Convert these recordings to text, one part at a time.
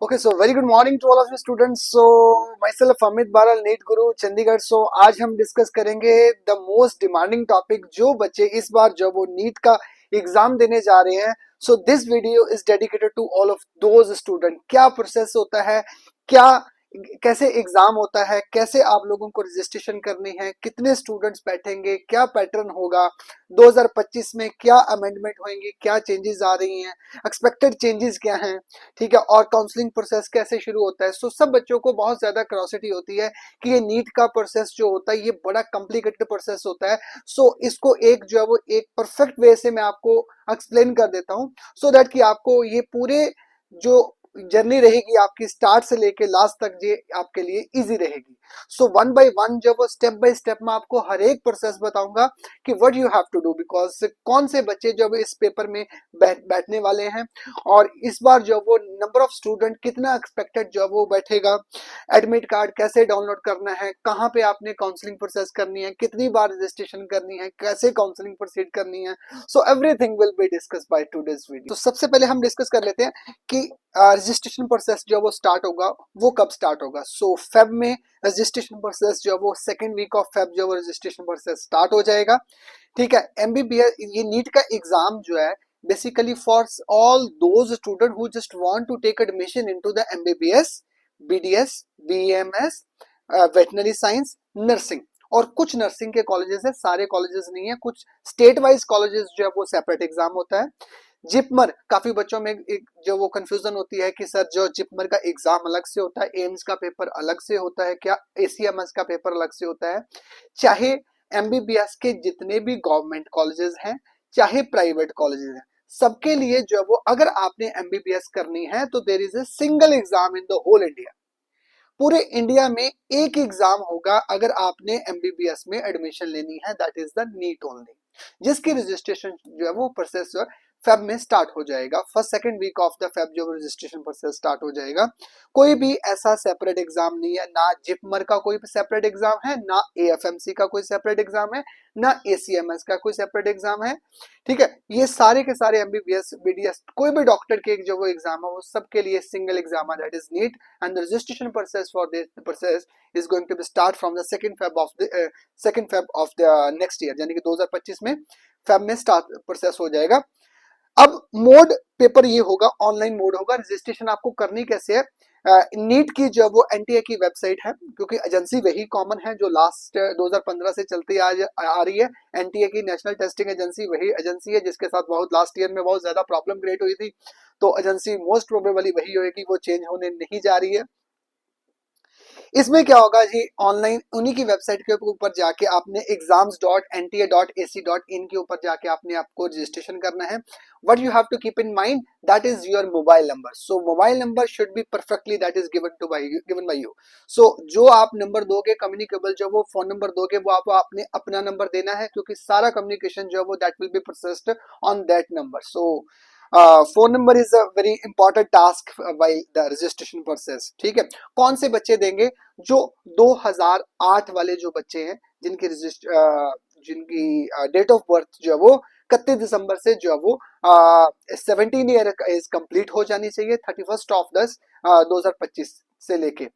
Okay, so very good morning to all of you students. So myself Amit Baral, NEET Guru, Chandigarh. So आज हम discuss करेंगे the most demanding topic जो बच्चे इस बार जब वो नीट का एग्जाम देने जा रहे हैं. So this video is dedicated to all of those student. क्या प्रोसेस होता है, क्या कैसे एग्जाम होता है, कैसे आप लोगों को रजिस्ट्रेशन करनी है, कितने स्टूडेंट्स बैठेंगे, क्या पैटर्न होगा 2025 में, क्या अमेंडमेंट होंगे, क्या चेंजेस आ रही हैं, एक्सपेक्टेड चेंजेस क्या हैं, ठीक है, और काउंसलिंग प्रोसेस कैसे शुरू होता है. सो सब बच्चों को बहुत ज्यादा क्यूरियोसिटी होती है कि ये नीट का प्रोसेस जो होता है ये बड़ा कॉम्प्लिकेटेड प्रोसेस होता है. सो इसको एक जो है वो एक परफेक्ट वे से मैं आपको एक्सप्लेन कर देता हूँ सो दैट कि आपको ये पूरे जो जर्नी रहेगी आपकी स्टार्ट से लेके लास्ट तक ये आपके लिए इजी रहेगी. सो वन बाय वन जब वो स्टेप बाय स्टेप मैं आपको हर एक प्रोसेस बताऊंगा कि what you have to do, because कौन से बच्चे जब इस पेपर में बैठने वाले हैं और इस बार जो वो नंबर ऑफ स्टूडेंट कितना एक्सपेक्टेड जो वो बैठेगा, एडमिट कार्ड कैसे डाउनलोड करना है, कहाँ पे आपने काउंसलिंग प्रोसेस करनी है, कितनी बार रजिस्ट्रेशन करनी है, कैसे काउंसलिंग प्रोसीड करनी है. So everything will be discuss by today's video. तो सबसे पहले हम डिस्कस कर लेते हैं कि रजिस्ट्रेशन प्रोसेस जो वो स्टार्ट होगा वो कब स्टार्ट होगा. सो फेब में रजिस्ट्रेशन प्रोसेस जो वो सेकेंड वीक ऑफ फेब जो वो रजिस्ट्रेशन प्रोसेस स्टार्ट हो जाएगा. ठीक है, एमबीबीएस ये नीट का एग्जाम जो है basically for all those students who just want to take admission into the MBBS, BDS, BEMS, veterinary science, nursing. और कुछ नर्सिंग के कॉलेजेस है, सारे कॉलेजेस नहीं है, कुछ स्टेट वाइज कॉलेजेस जो है वो सेपरेट एग्जाम होता है. जिपमर, काफी बच्चों में एक जो वो कंफ्यूजन होती है कि सर जो जिपमर का एग्जाम अलग से होता है, एम्स का पेपर अलग से होता है, क्या एसीएमएस का पेपर अलग से होता है. चाहे एमबीबीएस के जितने भी गवर्नमेंट कॉलेजेस हैं चाहे प्राइवेट कॉलेजेस हैं, सबके लिए जो वो अगर आपने एमबीबीएस करनी है तो there is a single exam in the whole India. पूरे इंडिया में एक एग्जाम होगा अगर आपने एमबीबीएस में एडमिशन लेनी है, that is the NEET only, जिसकी रजिस्ट्रेशन जो है वो प्रोसेस फेब में स्टार्ट हो जाएगा. First second week of the Feb जो रजिस्ट्रेशन प्रोसेस स्टार्ट हो जाएगा. कोई भी ऐसा सेपरेट एग्जाम नहीं है, ना जिपमर का कोई सेपरेट एग्जाम है, ना एएफएमसी का कोई सेपरेट एग्जाम है, ना एसीएमएस का कोई सेपरेट एग्जाम है. ठीक है, ये सारे के सारे एमबीबीएस, बीडीएस, कोई भी डॉक्टर के जो वो एग्जाम है वो सबके लिए सिंगल एग्जाम है, that is NEET. And the registration process for this process is going to be start from the second Feb of the next year, यानी कि 2025 में फेब में स्टार्ट प्रोसेस हो जाएगा. अब मोड पेपर ये होगा, ऑनलाइन मोड होगा. रजिस्ट्रेशन आपको करनी कैसे है, नीट की जो वो एनटीए की वेबसाइट है, क्योंकि एजेंसी वही कॉमन है जो लास्ट 2015 से चलती आ रही है. एनटीए की नेशनल टेस्टिंग एजेंसी वही एजेंसी है जिसके साथ बहुत लास्ट ईयर में बहुत ज्यादा प्रॉब्लम क्रिएट हुई थी, तो एजेंसी मोस्ट प्रोबेबली वही होगी, वो चेंज होने नहीं जा रही है. इसमें क्या होगा जी, ऑनलाइन उन्हीं की वेबसाइट के ऊपर जाके आपने exams.nta.ac.in के ऊपर जाके आपने आपको रजिस्ट्रेशन करना है. What you have to keep in mind, that is your mobile number. So mobile number should be perfectly that is given by you. So जो आप नंबर दोगे कम्युनिकेबल जो वो फोन नंबर दोगे वो आप आपने अपना नंबर देना है, क्योंकि सारा कम्युनिकेशन जो वो that will be processed on that number. So phone number is a very important task by the registration process. ठीक है, कौन से बच्चे देंगे, जो 2008 वाले जो बच्चे हैं जिनकी जिनकी डेट ऑफ बर्थ जो है वो 31 दिसंबर से जो है वो 17 ईयर एज कंप्लीट हो जानी चाहिए 31 ऑफ 10 2025 से लेके.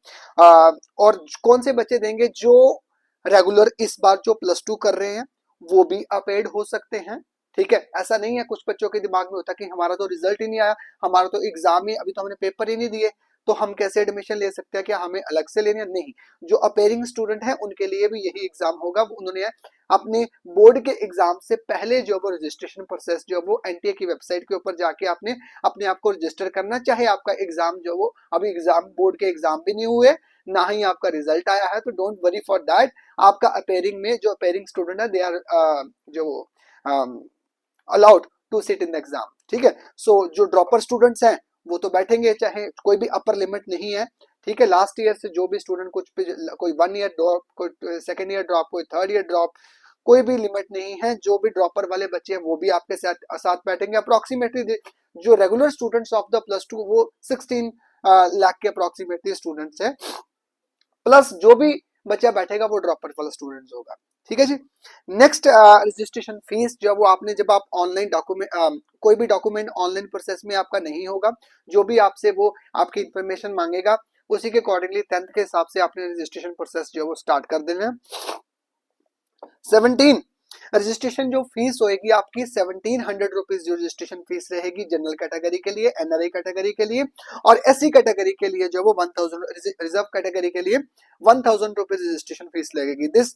और कौन से बच्चे देंगे जो रेगुलर इस बार जो +2 कर रहे हैं वो भी अपेड हो सकते हैं. ठीक है, ऐसा नहीं है, कुछ बच्चों के दिमाग में होता है कि हमारा तो रिजल्ट ही नहीं आया, हमारा तो एग्जाम ही, अभी तो हमने पेपर ही नहीं दिए, तो हम कैसे एडमिशन ले सकते हैं, क्या हमें अलग से लेने? नहीं, जो अपेयरिंग स्टूडेंट है उनके लिए भी यही एग्जाम होगा. उन्होंने अपने बोर्ड के एग्जाम से पहले जो वो रजिस्ट्रेशन प्रोसेस जो वो एनटीए की वेबसाइट के ऊपर जाके आपने अपने आप को रजिस्टर करना. चाहे आपका एग्जाम जो वो अभी एग्जाम बोर्ड के एग्जाम भी नहीं हुए, ना ही आपका रिजल्ट आया है, तो डोंट वरी फॉर दैट. आपका अपेयरिंग में जो अपेयरिंग स्टूडेंट है दे आर जो allowed to sit in the exam. ठीक है, सो जो ड्रॉपर स्टूडेंट्स हैं वो तो बैठेंगे, चाहे कोई भी अपर लिमिट नहीं है. ठीक है, लास्ट ईयर से जो भी स्टूडेंट कुछ कोई 1 ईयर ड्रॉप, कोई 2nd ईयर ड्रॉप, कोई 3rd ईयर ड्रॉप, कोई भी लिमिट नहीं है. जो भी ड्रॉपर वाले बच्चे हैं वो भी आपके साथ बैठेंगे. अप्रोक्सीमेटली जो रेगुलर स्टूडेंट्स ऑफ द +2 वो 16 लाख के अप्रोक्सीमेटली स्टूडेंट्स है, प्लस जो भी बच्चा बैठेगा वो ड्रॉपर वाला स्टूडेंट होगा। ठीक है जी। नेक्स्ट रजिस्ट्रेशन फीस जो वो आपने जब आप ऑनलाइन डॉक्यूमेंट कोई भी डॉक्यूमेंट ऑनलाइन प्रोसेस में आपका नहीं होगा, जो भी आपसे वो आपकी इंफॉर्मेशन मांगेगा उसी के अकॉर्डिंगली 10th के हिसाब से आपने रजिस्ट्रेशन प्रोसेस जो है वो स्टार्ट कर देना है। 17 रजिस्ट्रेशन जो फीस होएगी आपकी 1700 रुपीज जो रजिस्ट्रेशन फीस रहेगी जनरल कैटेगरी के लिए, एनआरआई कैटेगरी के लिए और एससी कैटेगरी के लिए जो वो 1000, रिजर्व कैटेगरी के लिए 1000 रुपीज रजिस्ट्रेशन फीस लगेगी। This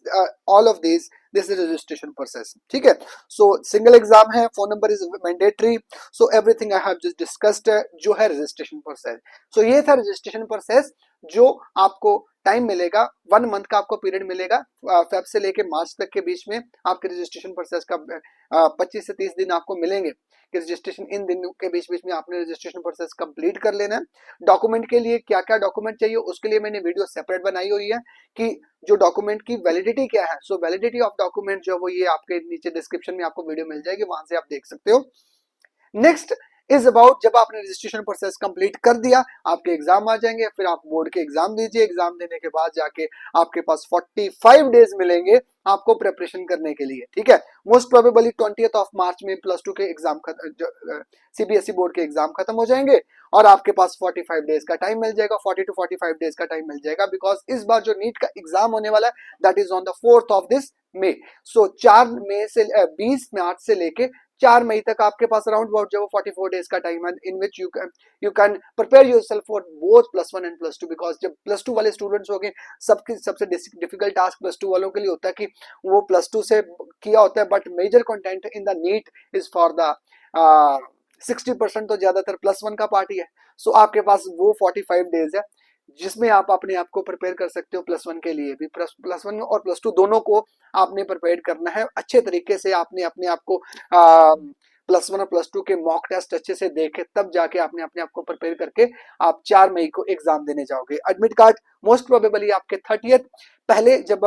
all of this is registration process. ठीक है। सो सिंगल एग्जाम है, phone number is mandatory, so everything I have just discussed जो है रजिस्ट्रेशन प्रोसेस। सो ये था रजिस्ट्रेशन प्रोसेस जो आपको टाइम मिलेगा, 1 मंथ का आपको पीरियड मिलेगा, फेब से लेके मार्च तक के बीच में आपके रजिस्ट्रेशन प्रोसेस का 25 से 30 दिन आपको मिलेंगे कि रजिस्ट्रेशन इन दिनों के बीच बीच में आपने रजिस्ट्रेशन प्रोसेस कंप्लीट कर लेना है। डॉक्यूमेंट के लिए क्या क्या डॉक्यूमेंट चाहिए उसके लिए मैंने वीडियो सेपरेट बनाई हुई है कि जो डॉक्यूमेंट की वैलिडिटी क्या है। सो वैलिडिटी ऑफ डॉक्यूमेंट जो वो ये आपके नीचे डिस्क्रिप्शन में आपको वीडियो मिल जाएगी, वहां से आप देख सकते हो। नेक्स्ट इज अबाउट जब आपने रजिस्ट्रेशन प्रोसेस कंप्लीट कर दिया आपके एग्जाम आ जाएंगे, फिर आप बोर्ड के एग्जाम दीजिए, एग्जाम देने के बाद जाके आपके पास 45 डेज मिलेंगे आपको प्रिपरेशन करने के लिए। ठीक है। मोस्ट प्रोबेबली 20 मार्च में +2 के एग्जाम सीबीएसई बोर्ड के एग्जाम खत्म हो जाएंगे और आपके पास 45 डेज का टाइम मिल जाएगा, 40 to 45 डेज का टाइम मिल जाएगा, बिकॉज इस बार जो नीट का एग्जाम होने वाला है that is on the 4th of this May. So 4 मई से 20 मार्च से लेके 4 मई तक आपके पास अराउंड अबाउट जो 44 डेज का टाइम है in which you can prepare yourself for both +1 and +2, because जब +2 वाले स्टूडेंट्स हो गए सबसे डिफिकल्ट टास्क +2 वालों के लिए होता है कि वो +2 से किया होता है, but major content in the NEET is for the 60% तो ज्यादातर +1 का पार्ट ही है। सो आपके पास वो 45 डेज है जिसमें आप अपने आप को प्रिपेयर कर सकते हो +1 के लिए भी। +1 और +2 दोनों को आपने प्रिपेयर करना है अच्छे तरीके से। आपने अपने आप को +1 और +2 के मॉक टेस्ट अच्छे से देखे तब जाके आपने अपने आप को प्रिपेयर करके आप 4 मई को एग्जाम देने जाओगे। एडमिट कार्ड मोस्ट प्रोबेबली आपके 30th पहले जब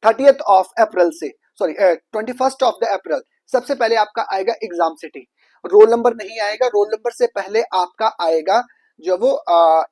30th ऑफ अप्रैल से 21st ऑफ द अप्रैल सबसे पहले आपका आएगा एग्जाम सिटी। रोल नंबर नहीं आएगा, रोल नंबर से पहले आपका आएगा जो वो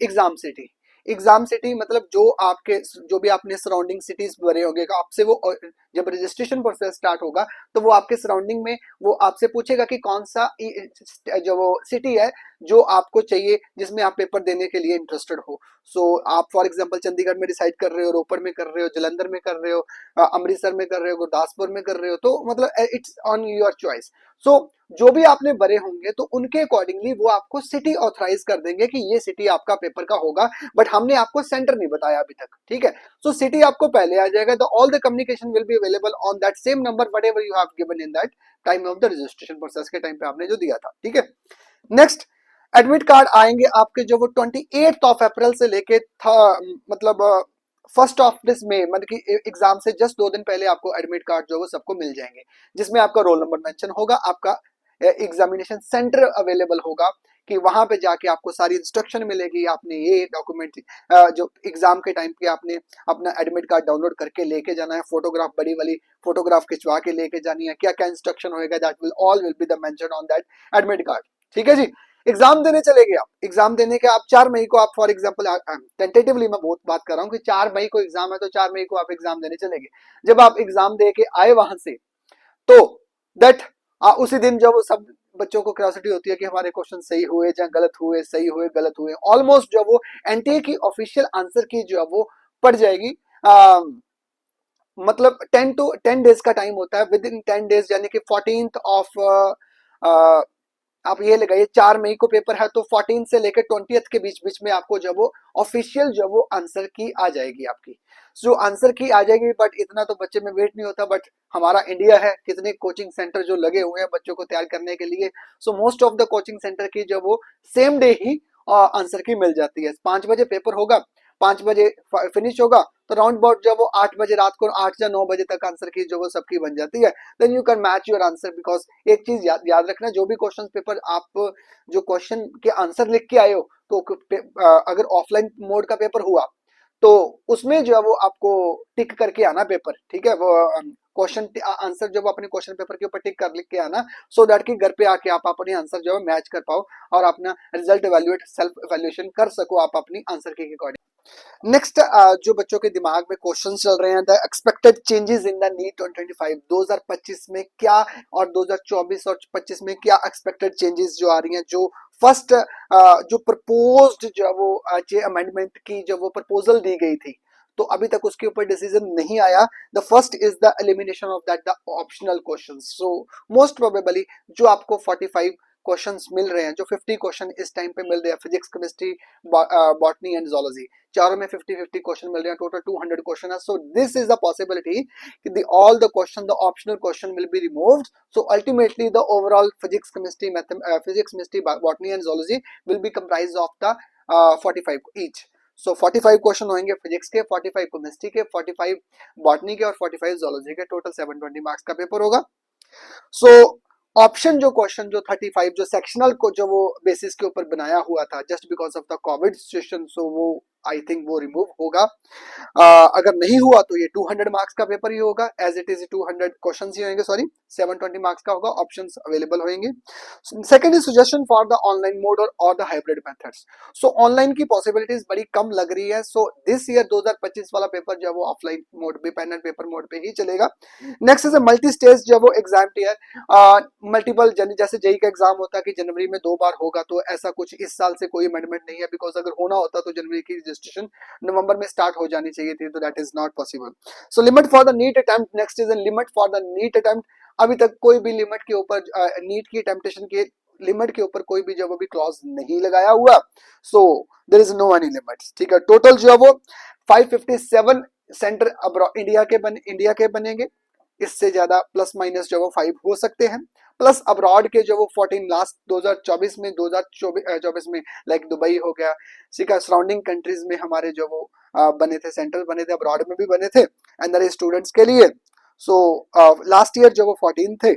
एग्जाम सिटी। एग्जाम सिटी मतलब जो आपके जो भी आपने सराउंडिंग सिटीज भरे होंगे आपसे वो जब रजिस्ट्रेशन प्रोसेस स्टार्ट होगा तो वो आपके सराउंडिंग में वो आपसे पूछेगा कि कौन सा जो वो सिटी है जो आपको चाहिए जिसमें आप पेपर देने के लिए इंटरेस्टेड हो। सो आप फॉर एग्जांपल चंडीगढ़ में डिसाइड कर रहे हो, रोपड़ में कर रहे हो, जलंधर में कर रहे हो, अमृतसर में कर रहे हो, गुरदासपुर में कर रहे हो, तो मतलब इट्स ऑन योर चॉइस। सो जो भी आपने भरे होंगे तो उनके अकॉर्डिंगली वो आपको सिटी ऑथराइज कर देंगे कि ये सिटी आपका पेपर का होगा, बट हमने आपको सेंटर नहीं बताया अभी तक। ठीक है। सो सिटी आपको पहले आ जाएगा, the all the communication will be available on that same number whatever you have given in that time of the registration process के टाइम पे आपने जो दिया था। ठीक है। नेक्स्ट एडमिट कार्ड आएंगे आपके जो वो 28th ऑफ अप्रैल से लेके था मतलब 1st ऑफ दिस मे, मतलब कि एग्जाम से जस्ट 2 दिन पहले आपको एडमिट कार्ड जो वो सबको मिल जाएंगे, जिसमें आपका रोल नंबर मेंशन होगा, आपका एग्जामिनेशन सेंटर अवेलेबल होगा कि वहां पे जाके आपको सारी इंस्ट्रक्शन मिलेगी। आपने ये डॉक्यूमेंट जो एग्जाम के टाइम पे आपने अपना एडमिट कार्ड डाउनलोड करके लेके जाना है, फोटोग्राफ बड़ी वाली फोटोग्राफ खिंचवा के लेके जानी है, क्या क्या इंस्ट्रक्शन होएगा that will all will be the mention on that admit card. ठीक है जी। एग्जाम देने चले गए आप, एग्जाम देने के आप 4 मई को आप फॉर एग्जांपल टेंटेटिवली मैं बहुत बात कर रहा हूँ कि 4 मई को एग्जाम है तो 4 मई को आप एग्जाम देने चले गए। जब आप एग्जाम दे के आए वहां से तो दैट उसी दिन जब सब बच्चों को क्यूरियोसिटी होती है कि हमारे क्वेश्चन सही हुए या गलत हुए, सही हुए गलत हुए, ऑलमोस्ट जो वो एनटीए की ऑफिशियल आंसर की जो है वो पड़ जाएगी। मतलब 10 डेज का टाइम होता है, विद इन 10 डेज यानी कि 14th ऑफ आप ये लगाइए 4 मई को पेपर है तो 14 से लेकर 20th के बीच बीच में आपको जब वो ऑफिशियल जो वो आंसर की आ जाएगी आपकी। जो आंसर की आ जाएगी, बट इतना तो बच्चे में वेट नहीं होता, बट हमारा इंडिया है, कितने कोचिंग सेंटर जो लगे हुए हैं बच्चों को तैयार करने के लिए। So most of the coaching centre की जो वो सेम डे ही आंसर की मिल जाती है। 5 बजे पेपर होगा, 5 बजे फिनिश होगा, तो राउंड अबाउट जब वो 8 बजे रात को 8 या 9 बजे तक आंसर की जो वो सबकी बन जाती है। Then you can match your answer, because एक चीज याद रखना, जो भी क्वेश्चन पेपर आप जो क्वेश्चन के आंसर लिख के आए हो तो अगर ऑफलाइन मोड का पेपर हुआ तो उसमें जो है वो आपको टिक करके आना पेपर। ठीक है। वो क्वेश्चन आंसर जब अपने क्वेश्चन पेपर के ऊपर टिक कर लिख के आना, सो दैट कि घर पे आके आप अपने आंसर जो है मैच कर पाओ और अपना रिजल्ट एवेल्युएट सेल्फ एवेल्युएशन कर सको आप अपनी आंसर के अकॉर्डिंग। नेक्स्ट जो बच्चों के दिमाग में क्वेश्चन चल रहे हैं, the expected changes in the NEET 2025, 2025 में क्या और 2024 और 25 में क्या एक्सपेक्टेड चेंजेस जो आ रही हैं, जो फर्स्ट जो प्रपोज्ड जो वो अमेंडमेंट की जो वो प्रपोजल दी गई थी, तो अभी तक उसके ऊपर डिसीजन नहीं आया। The first is the elimination of that the optional question. So most probably जो आपको 45 क्वेश्चंस मिल रहे हैं, जो 50 क्वेश्चन इस टाइम पे मिल रहे हैं, physics, chemistry, botany and zoology, चारों में 50-50 क्वेश्चन मिल रहे हैं, टोटल 200 क्वेश्चन है। So this is the possibility कि all the question, the optional question will be removed. So ultimately the overall physics, chemistry, physics, chemistry, botany and zoology will be comprised of the 45 each. So 45 question होंगे physics के, 45 chemistry के, 45 botany के और 45 zoology के, total 720 marks का paper होगा। So option जो question जो 35 जो सेक्शनल को जो वो बेसिस के ऊपर बनाया हुआ था just because of the covid situation, so वो आई थिंक वो रिमूव होगा। अगर नहीं हुआ तो ये 200 मार्क्स का पेपर ही होगा, एज इट इज 200 क्वेश्चंस ही होंगे, सॉरी 720 मार्क्स का होगा, ऑप्शंस अवेलेबल होंगे। Second is suggestion for the online mode और the hybrid methods. So online की पॉसिबिलिटीज बड़ी कम लग रही है। सो दिस ईयर 2025 वाला पेपर जो है वो ऑफलाइन मोड पे, पेन एंड पेपर मोड पे ही चलेगा। नेक्स्ट इज मल्टी स्टेज जो वो एग्जाम टीयर, मल्टीपल जैसे जेई का एग्जाम होता है कि जनवरी में 2 बार होगा, तो ऐसा कुछ इस साल से कोई अमेंडमेंट नहीं है, बिकॉज अगर होना होता तो जनवरी की रजिस्ट्रेशन नवंबर में स्टार्ट हो जानी चाहिए थी, तो that is not possible. So limit for the NEET attempt, next is limit for the NEET attempt. अभी तक कोई भी लिमिट के ऊपर, नीट की टेम्पटेशन के लिमिट के ऊपर कोई भी जब अभी क्लॉज नहीं लगाया हुआ। So there is no any limits, ठीक है। टोटल जो है वो 557 सेंटर इंडिया के बनेंगे, इससे ज्यादा प्लस माइनस जो वो 5 हो सकते हैं, प्लस अब्रॉड के जो वो 14 लास्ट 2024 में, 2024 में लाइक दुबई हो गया, ठीक है, सराउंडिंग कंट्रीज में हमारे जो वो बने थे, सेंटर बने थे, अब्रॉड में भी बने थे एंड स्टूडेंट्स के लिए। सो लास्ट ईयर जो वो 14 थे।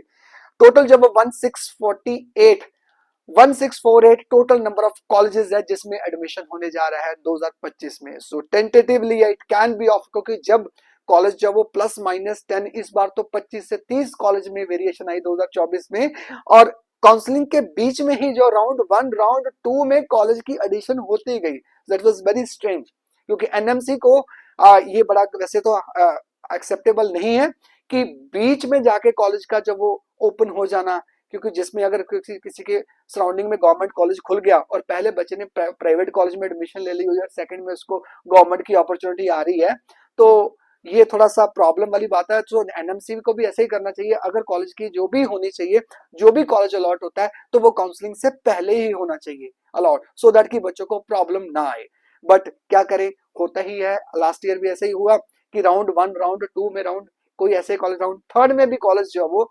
टोटल जब वो 1648 टोटल नंबर ऑफ कॉलेजेस है जिसमें एडमिशन होने जा रहा है 2025 में। सो tentatively it can be of, क्योंकि जब कॉलेज जब वो +-10, इस बार तो 25 से 30 कॉलेज में वेरिएशन आई 2024 में, और काउंसलिंग के बीच में ही जो राउंड 1 राउंड 2 में कॉलेज की एडिशन होती गई। दैट वाज वेरी स्ट्रेंज, क्योंकि एनएमसी को ये बड़ा वैसे तो एक्सेप्टेबल नहीं है कि बीच में जाके कॉलेज का जब वो ओपन हो जाना, क्योंकि जिसमें अगर किसी के सराउंडिंग में गवर्नमेंट कॉलेज खुल गया और पहले बच्चे ने प्राइवेट कॉलेज में एडमिशन ले ली हुई है, सेकंड में उसको गवर्नमेंट की अपॉर्चुनिटी आ रही है, तो ये थोड़ा सा प्रॉब्लम वाली बात है। तो एनएमसी को भी ऐसे ही करना चाहिए, अगर कॉलेज की जो भी होनी चाहिए, जो भी कॉलेज अलॉट होता है तो वो काउंसलिंग से पहले ही होना चाहिए अलॉट, सो दैट कि बच्चों को प्रॉब्लम ना आए। बट क्या करें, होता ही है, लास्ट ईयर भी ऐसे ही हुआ कि राउंड 1 राउंड 2 में कोई ऐसे कॉलेज, राउंड 3 में भी कॉलेज जो वो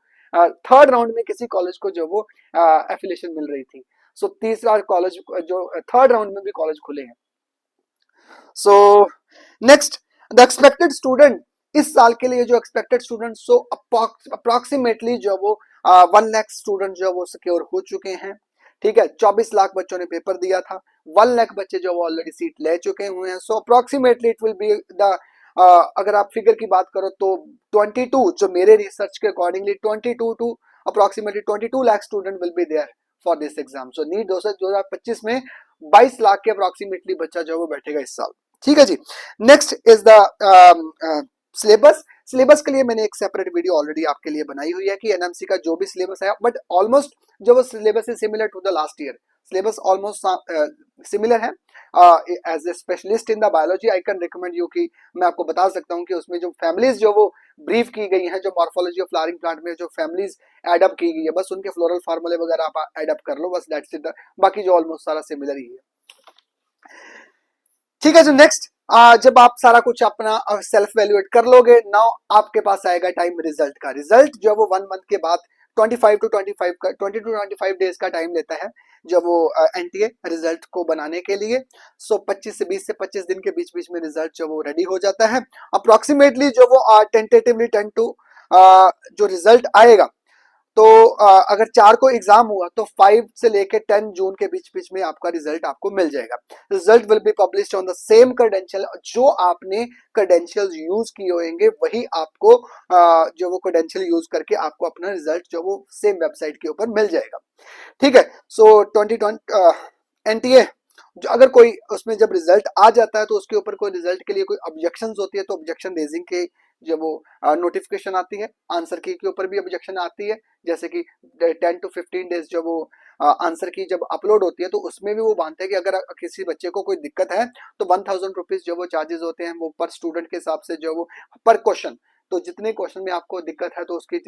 थर्ड राउंड में किसी कॉलेज को जो वो एफिलिएशन मिल रही थी। सो तीसरा कॉलेज जो थर्ड राउंड में भी कॉलेज खुले हैं। So next, the expected student, इस साल के लिए जो एक्सपेक्टेड स्टूडेंट, सो अप्रोक्सीमेटली जो वो 1 लाख स्टूडेंट जो वो सिक्योर हो चुके हैं, ठीक है। 24 लाख बच्चों ने पेपर दिया था, 1 लाख बच्चे जो वो ऑलरेडी सीट ले चुके हुए हैं। So approximately it will be the, अगर आप फिगर की बात करो तो 22, जो मेरे रिसर्च के accordingly 22 to approximately 22 lakh student will be there for this exam. So NEET 2025 में 22 लाख के अप्रोक्सीमेटली बच्चा जो वो बैठेगा इस साल, ठीक है जी। Next is the syllabus. Syllabus के लिए मैंने एक सेपरेट वीडियो ऑलरेडी आपके लिए बनाई हुई है कि एनएमसी का जो भी सिलेबस है, बट ऑलमोस्ट जो वो syllabus is similar to the last year, syllabus almost similar है। As a specialist in the biology I can recommend you कि मैं आपको बता सकता हूँ कि उसमें जो फैमिलीज जो वो ब्रीफ की गई हैं, जो मॉर्फोलॉजी ऑफ फ्लावरिंग प्लांट में जो फैमिलीज एडअप की गई है, बस उनके फ्लोरल फार्मूले वगैरह आप एडअप कर लो, बस दैट्स इट। बाकी जो ऑलमोस्ट सारा सिमिलर ही है, ठीक है। जो नेक्स्ट, जब आप सारा कुछ अपना सेल्फ वैल्यूएट कर लोगे, नाउ आपके पास आएगा टाइम रिजल्ट का। रिजल्ट जो वो 1 मंथ के बाद 20 टू 25 डेज का टाइम लेता है जब वो एनटीए रिजल्ट को बनाने के लिए। सो 25 से 20 से 25 दिन के बीच बीच में रिजल्ट जो वो रेडी हो जाता है। अप्रोक्सीमेटली जो वो टेंटेटिवली 10 टू जो रिजल्ट आएगा, तो अगर 4 को एग्जाम हुआ तो 5 से लेके 10 जून के बीच बीच में आपका रिजल्ट आपको मिल जाएगा। Result will be published on the same credential, जो आपने क्रेडेंशियल्स यूज किए होंगे वही आपको जो वो क्रेडेंशियल यूज करके आपको अपना रिजल्ट जो वो सेम वेबसाइट के ऊपर मिल जाएगा, ठीक है। सो 2020 एनटीए जो अगर कोई उसमें जब रिजल्ट आ जाता है तो उसके ऊपर कोई रिजल्ट के लिए कोई ऑब्जेक्शंस होती है तो ऑब्जेक्शन रेजिंग के जब वो नोटिफिकेशन आती है, आंसर की के ऊपर भी ऑब्जेक्शन आती है, जैसे कि 10 to 15 डेज जब वो आंसर की जब अपलोड होती है तो उसमें भी वो मानते हैं कि अगर किसी बच्चे को कोई दिक्कत है तो 1000 रुपीज जो वो चार्जेस होते हैं वो पर स्टूडेंट के हिसाब से जो वो पर क्वेश्चन, तो जितने क्वेश्चन में आपको दिक्कत है तो उसकी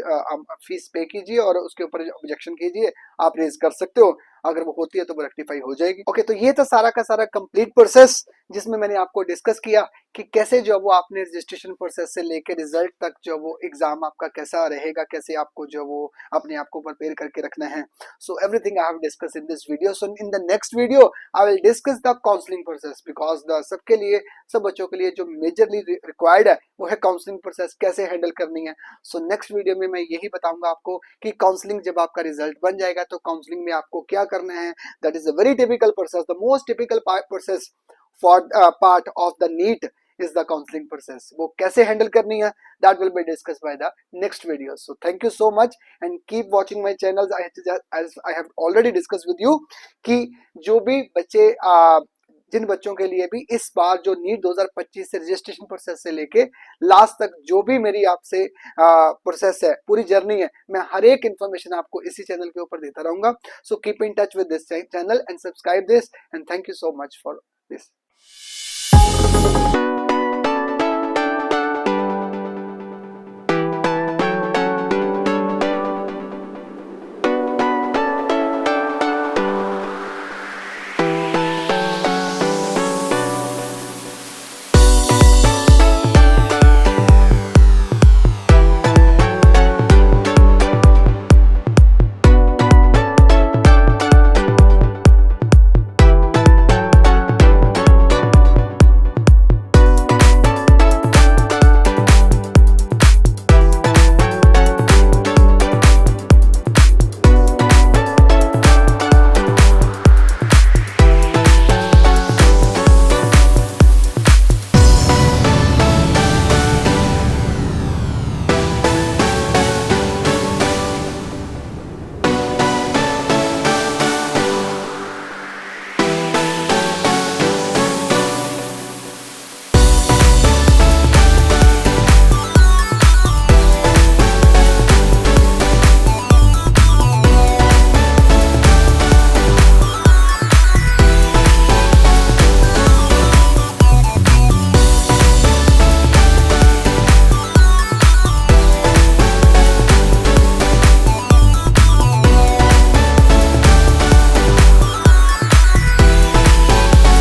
फीस पे कीजिए और उसके ऊपर ऑब्जेक्शन कीजिए, आप रेज कर सकते हो, अगर वो होती है तो वो रेक्टिफाई हो जाएगी। ओके, तो ये था सारा का सारा कंप्लीट प्रोसेस जिसमें मैंने आपको डिस्कस किया कि कैसे जो वो आपने रजिस्ट्रेशन प्रोसेस से लेके रिजल्ट तक जो वो एग्जाम आपका कैसा रहेगा, कैसे आपको जो वो अपने आप को प्रिपेयर करके रखना है। So everything I have discuss in this video. So in the next video I will discuss the counselling process, because the सबके लिए, सब बच्चों के लिए जो मेजरली रिक्वायर्ड है वो है काउंसलिंग प्रोसेस कैसे हैंडल करनी है। सो नेक्स्ट वीडियो में मैं यही बताऊंगा आपको कि काउंसलिंग जब आपका रिजल्ट बन जाएगा तो काउंसलिंग में आपको क्या करना है। That is a very typical process, the most typical process for part of the NEET is the counseling process, वो कैसे हैंडल करनी है, that will be discussed by the next video. So thank you so much and keep watching my channels. As I have already discussed with you कि जो भी बच्चे जिन बच्चों के लिए भी इस बार जो नीट 2025 से रजिस्ट्रेशन प्रोसेस से लेके लास्ट तक जो भी मेरी आपसे प्रोसेस है, पूरी जर्नी है, मैं हर एक इन्फॉर्मेशन आपको इसी चैनल के ऊपर देता रहूंगा। So keep in touch with this channel and subscribe this and thank you so much for this.